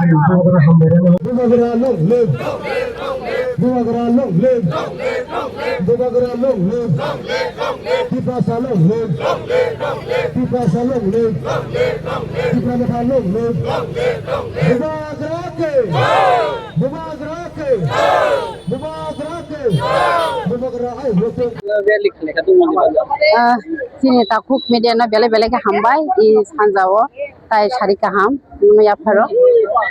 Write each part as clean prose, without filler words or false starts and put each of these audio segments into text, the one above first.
Bumagara long live. Bumagara long live. Bumagara long live. Tipasa long live. Tipasa long live. Tipasa long live. Bumagara ke. Bumagara ke. Bumagara ke. Bumagara ay hoto. Sini takuk media na bele bele ke hambai I sanjawo tai shari ka ham या furrow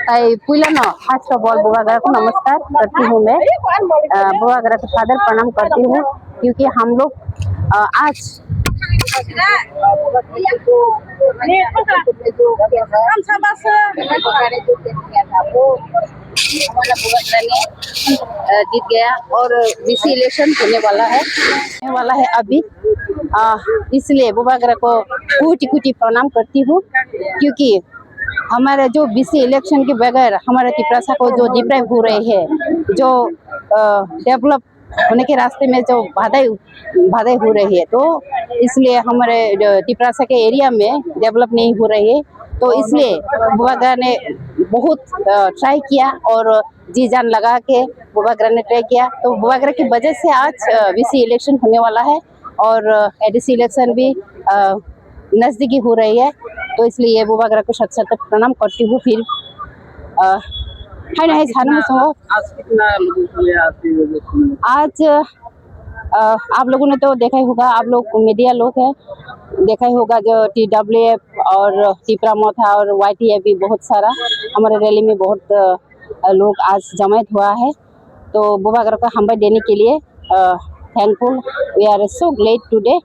ताई पुला न first of all बुआगरा को नमस्कार करती हूँ मैं बुआगरा को सादर प्रणाम करती हूँ क्योंकि हम लोग आज जीत गया और बीसी इलेक्शन होने वाला है अभी इसलिए बुआगरा को कोटि कोटि प्रणाम करती हूँ क्योंकि हमारे जो बीसी इलेक्शन के बगैर हमारे तिपरासा को जो डिप्राइव हो रहे हैं जो डेवलप होने के रास्ते में जो बाधाएं हो रही है तो इसलिए हमारे तिपरासा के एरिया में डेवलप नहीं हो रही है तो इसलिए बुआगरा ने बहुत ट्राई किया और जी जान लगा के बुआगरा ने ट्राई किया तो बुआगरा की वजह से आज बीसी इलेक्शन होने वाला है और एडीसी इलेक्शन भी नजदीकी हो रही है तो इसलिए बुआगरा को शत शत प्रणाम करती हूँ फिर आज आप लोगों ने तो देखा ही होगा आप लोग मीडिया लोग हैं देखा ही होगा जो TWF और तिपरा मोथा और YTF भी बहुत सारा हमारे रैली में बहुत लोग आज जमायत हुआ है तो बुआगरा को हम देने के लिए thankful we are so glad today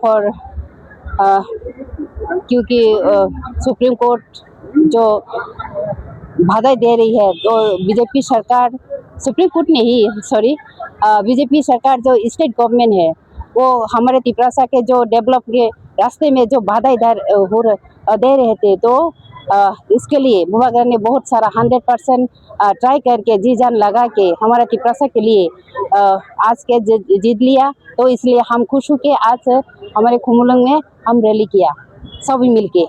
for क्योंकि सुप्रीम कोर्ट जो बाधा दे रही है तो बीजेपी सरकार सुप्रीम कोर्ट नहीं सॉरी बीजेपी सरकार जो स्टेट गवर्नमेंट है वो हमारे तिपरासा के जो डेवलप के रास्ते में जो बाधा दे रहे थे तो इसके लिए बुआगरा ने बहुत सारा 100% ट्राई करके जी जान लगा के हमारा तिपरासा के लिए आज के जीत लिया तो इसलिए हम खुश हो के आज हमारे खुमुलुंग में हम रैली किया सभी मिलके